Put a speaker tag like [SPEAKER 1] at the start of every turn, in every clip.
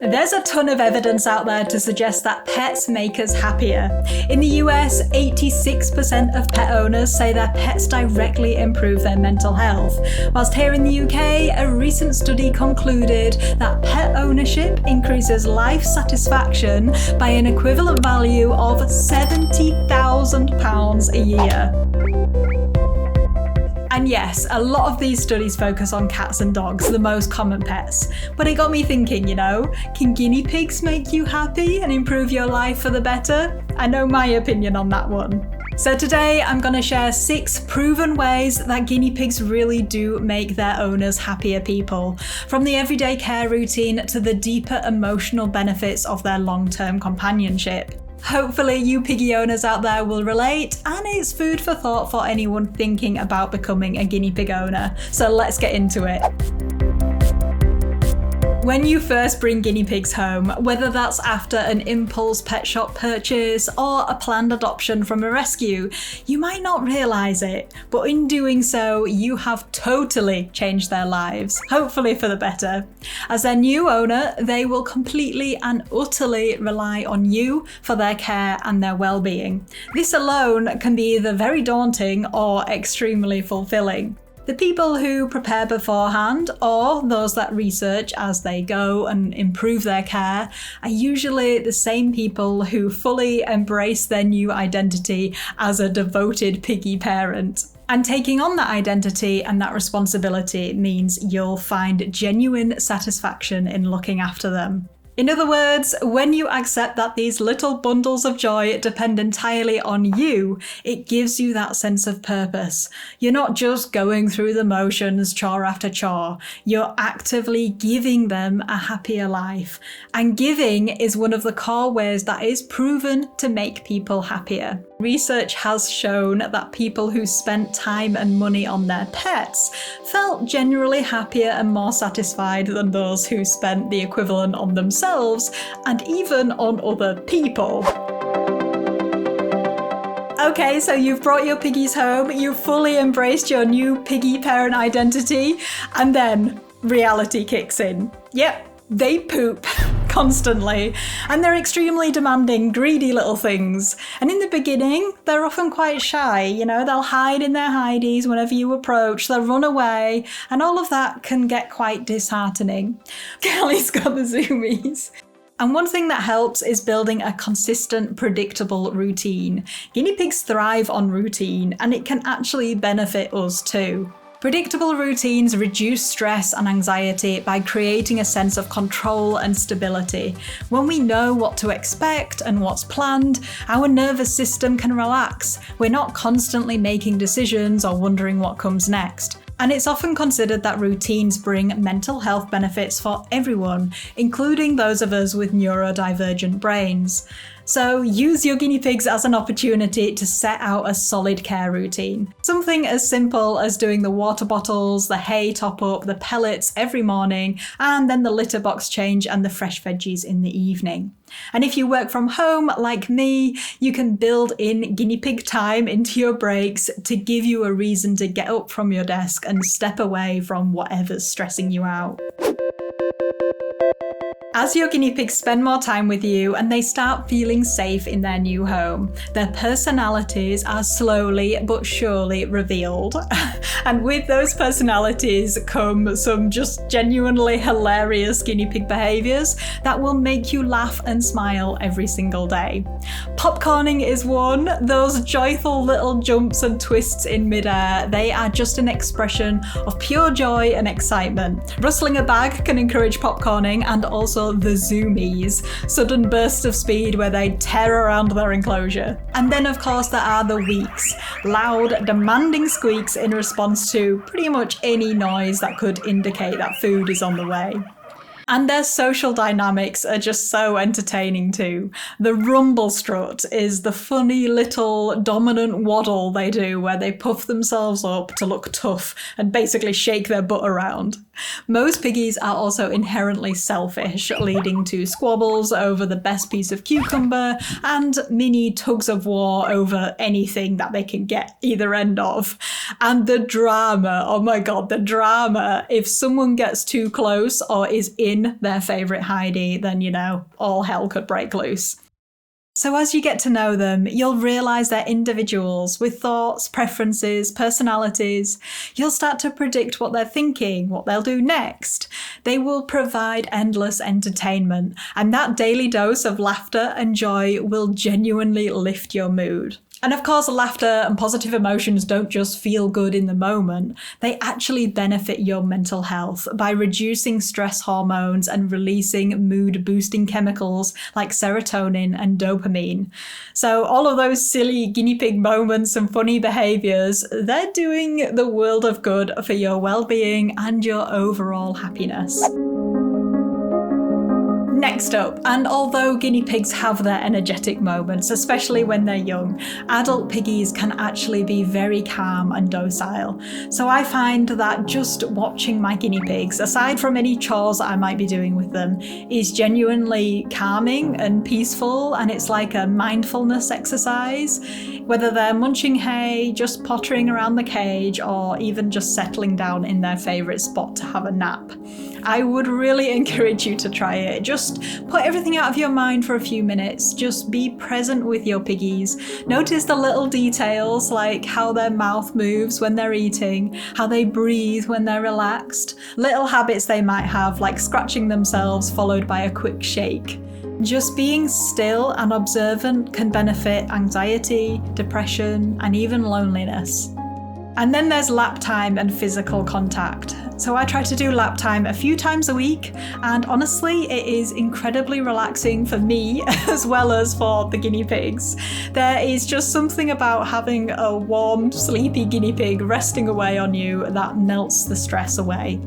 [SPEAKER 1] There's a ton of evidence out there to suggest that pets make us happier. In the US, 86% of pet owners say their pets directly improve their mental health, whilst here in the UK, a recent study concluded that pet ownership increases life satisfaction by an equivalent value of £70,000 a year. And yes, a lot of these studies focus on cats and dogs, the most common pets. But it got me thinking, can guinea pigs make you happy and improve your life for the better? I know my opinion on that one. So today I'm going to share 6 proven ways that guinea pigs really do make their owners happier people, from the everyday care routine to the deeper emotional benefits of their long-term companionship. Hopefully you piggy owners out there will relate, and it's food for thought for anyone thinking about becoming a guinea pig owner. So let's get into it. When you first bring guinea pigs home, whether that's after an impulse pet shop purchase or a planned adoption from a rescue, you might not realise it, but in doing so, you have totally changed their lives, hopefully for the better. As their new owner, they will completely and utterly rely on you for their care and their well-being. This alone can be either very daunting or extremely fulfilling. The people who prepare beforehand, or those that research as they go and improve their care, are usually the same people who fully embrace their new identity as a devoted piggy parent. And taking on that identity and that responsibility means you'll find genuine satisfaction in looking after them. In other words, when you accept that these little bundles of joy depend entirely on you, it gives you that sense of purpose. You're not just going through the motions, chore after chore. You're actively giving them a happier life. And giving is one of the core ways that is proven to make people happier. Research has shown that people who spent time and money on their pets felt generally happier and more satisfied than those who spent the equivalent on themselves and even on other people. Okay, so you've brought your piggies home, you've fully embraced your new piggy parent identity, and then reality kicks in. Yep, they poop constantly, and they're extremely demanding, greedy little things. And in the beginning, they're often quite shy, they'll hide in their hideys whenever you approach, they'll run away, and all of that can get quite disheartening. Kelly's got the zoomies. And one thing that helps is building a consistent, predictable routine. Guinea pigs thrive on routine, and it can actually benefit us too. Predictable routines reduce stress and anxiety by creating a sense of control and stability. When we know what to expect and what's planned, our nervous system can relax. We're not constantly making decisions or wondering what comes next. And it's often considered that routines bring mental health benefits for everyone, including those of us with neurodivergent brains. So use your guinea pigs as an opportunity to set out a solid care routine. Something as simple as doing the water bottles, the hay top up, the pellets every morning, and then the litter box change and the fresh veggies in the evening. And if you work from home like me, you can build in guinea pig time into your breaks to give you a reason to get up from your desk and step away from whatever's stressing you out. As your guinea pigs spend more time with you and they start feeling safe in their new home, their personalities are slowly but surely revealed. And with those personalities come some just genuinely hilarious guinea pig behaviours that will make you laugh and smile every single day. Popcorning is one. Those joyful little jumps and twists in midair, they are just an expression of pure joy and excitement. Rustling a bag can encourage popcorning, and also the zoomies, sudden bursts of speed where they tear around their enclosure. And then of course there are the weeks, loud, demanding squeaks in response to pretty much any noise that could indicate that food is on the way. And their social dynamics are just so entertaining too. The rumble strut is the funny little dominant waddle they do where they puff themselves up to look tough and basically shake their butt around. Most piggies are also inherently selfish, leading to squabbles over the best piece of cucumber and mini tugs of war over anything that they can get either end of. And the drama, oh my god, the drama. If someone gets too close or is in their favourite hidey, then all hell could break loose. So as you get to know them, you'll realise they're individuals with thoughts, preferences, personalities. You'll start to predict what they're thinking, what they'll do next. They will provide endless entertainment, and that daily dose of laughter and joy will genuinely lift your mood. And of course, laughter and positive emotions don't just feel good in the moment. They actually benefit your mental health by reducing stress hormones and releasing mood-boosting chemicals like serotonin and dopamine. So all of those silly guinea pig moments and funny behaviours, they're doing the world of good for your well-being and your overall happiness. Next up, and although guinea pigs have their energetic moments, especially when they're young, adult piggies can actually be very calm and docile. So I find that just watching my guinea pigs, aside from any chores I might be doing with them, is genuinely calming and peaceful, and it's like a mindfulness exercise. Whether they're munching hay, just pottering around the cage, or even just settling down in their favourite spot to have a nap. I would really encourage you to try it. Just put everything out of your mind for a few minutes. Just be present with your piggies. Notice the little details like how their mouth moves when they're eating, how they breathe when they're relaxed, little habits they might have like scratching themselves followed by a quick shake. Just being still and observant can benefit anxiety, depression, and even loneliness. And then there's lap time and physical contact. So I try to do lap time a few times a week, and honestly, it is incredibly relaxing for me as well as for the guinea pigs. There is just something about having a warm, sleepy guinea pig resting away on you that melts the stress away.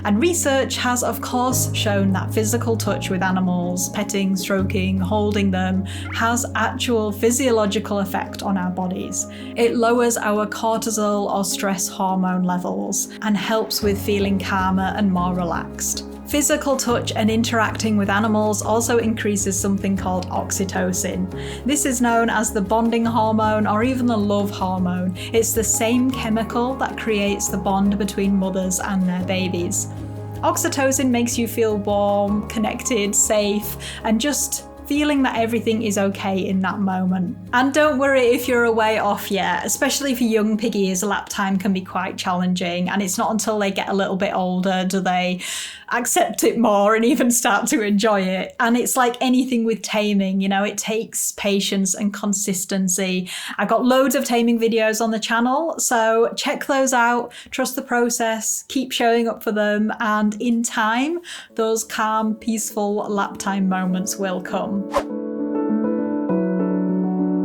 [SPEAKER 1] And research has, of course, shown that physical touch with animals, petting, stroking, holding them, has actual physiological effect on our bodies. It lowers our cortisol or stress hormone levels and helps with feeling calmer and more relaxed. Physical touch and interacting with animals also increases something called oxytocin. This is known as the bonding hormone or even the love hormone. It's the same chemical that creates the bond between mothers and their babies. Oxytocin makes you feel warm, connected, safe, and just feeling that everything is okay in that moment. And don't worry if you're a way off yet, especially for young piggies, lap time can be quite challenging, and it's not until they get a little bit older do they accept it more and even start to enjoy it. And it's like anything with taming, it takes patience and consistency. I got loads of taming videos on the channel, so check those out, trust the process, keep showing up for them, and in time, those calm, peaceful lap time moments will come.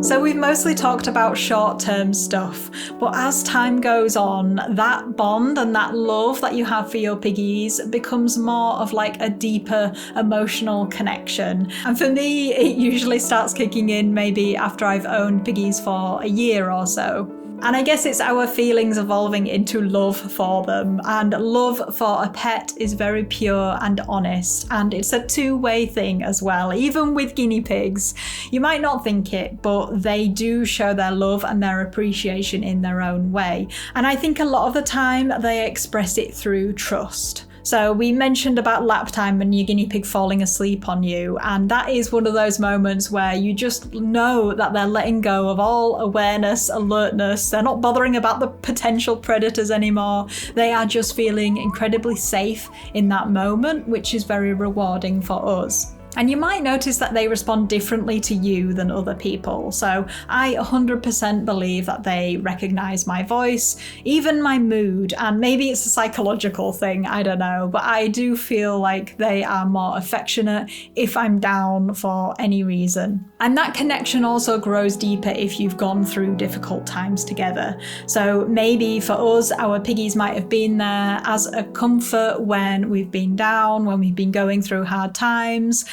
[SPEAKER 1] So we've mostly talked about short-term stuff, but as time goes on, that bond and that love that you have for your piggies becomes more of like a deeper emotional connection. And for me, it usually starts kicking in maybe after I've owned piggies for a year or so. And I guess it's our feelings evolving into love for them. And love for a pet is very pure and honest. And it's a two-way thing as well. Even with guinea pigs, you might not think it, but they do show their love and their appreciation in their own way. And I think a lot of the time they express it through trust. So we mentioned about lap time and your guinea pig falling asleep on you, and that is one of those moments where you just know that they're letting go of all awareness, alertness. They're not bothering about the potential predators anymore. They are just feeling incredibly safe in that moment, which is very rewarding for us. And you might notice that they respond differently to you than other people. So I 100% believe that they recognize my voice, even my mood, and maybe it's a psychological thing, I don't know, but I do feel like they are more affectionate if I'm down for any reason. And that connection also grows deeper if you've gone through difficult times together. So maybe for us, our piggies might have been there as a comfort when we've been down, when we've been going through hard times.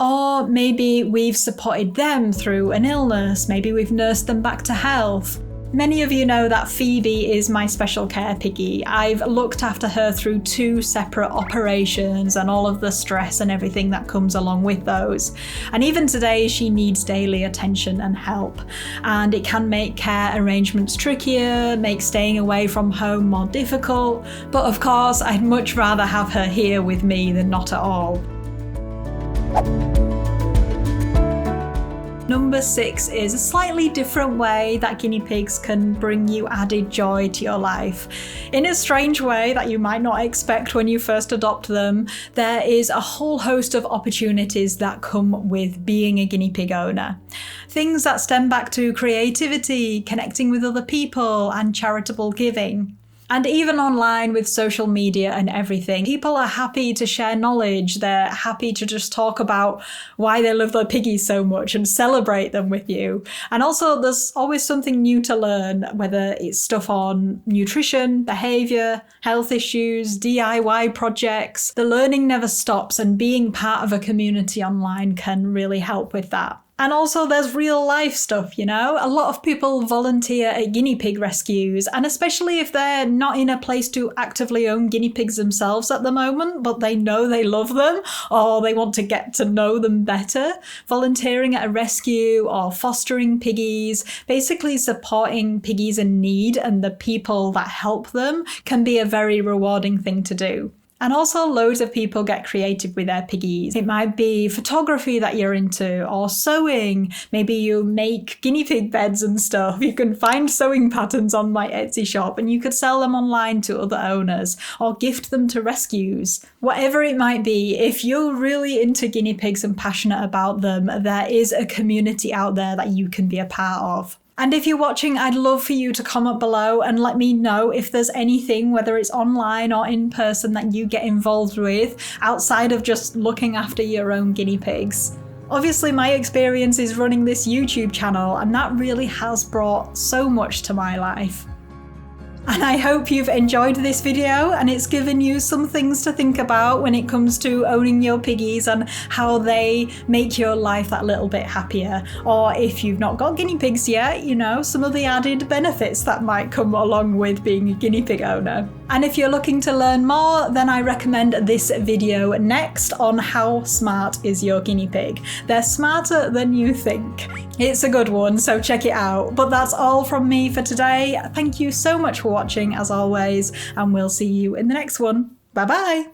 [SPEAKER 1] Or maybe we've supported them through an illness, maybe we've nursed them back to health. Many of you know that Phoebe is my special care piggy. I've looked after her through 2 separate operations and all of the stress and everything that comes along with those. And even today, she needs daily attention and help. And it can make care arrangements trickier, make staying away from home more difficult. But of course, I'd much rather have her here with me than not at all. Number 6 is a slightly different way that guinea pigs can bring you added joy to your life. In a strange way that you might not expect when you first adopt them, there is a whole host of opportunities that come with being a guinea pig owner. Things that stem back to creativity, connecting with other people, and charitable giving. And even online with social media and everything, people are happy to share knowledge. They're happy to just talk about why they love their piggies so much and celebrate them with you. And also there's always something new to learn, whether it's stuff on nutrition, behavior, health issues, DIY projects. The learning never stops, and being part of a community online can really help with that. And also there's real life stuff, you know? A lot of people volunteer at guinea pig rescues, and especially if they're not in a place to actively own guinea pigs themselves at the moment, but they know they love them or they want to get to know them better. Volunteering at a rescue or fostering piggies, basically supporting piggies in need and the people that help them, can be a very rewarding thing to do. And also loads of people get creative with their piggies. It might be photography that you're into, or sewing. Maybe you make guinea pig beds and stuff. You can find sewing patterns on my Etsy shop and you could sell them online to other owners or gift them to rescues. Whatever it might be, if you're really into guinea pigs and passionate about them, there is a community out there that you can be a part of. And if you're watching, I'd love for you to comment below and let me know if there's anything, whether it's online or in person, that you get involved with outside of just looking after your own guinea pigs. Obviously, my experience is running this YouTube channel, and that really has brought so much to my life. And I hope you've enjoyed this video and it's given you some things to think about when it comes to owning your piggies and how they make your life that little bit happier. Or if you've not got guinea pigs yet, you know, some of the added benefits that might come along with being a guinea pig owner. And if you're looking to learn more, then I recommend this video next on how smart is your guinea pig. They're smarter than you think. It's a good one, so check it out. But that's all from me for today. Thank you so much for watching as always, and we'll see you in the next one. Bye bye.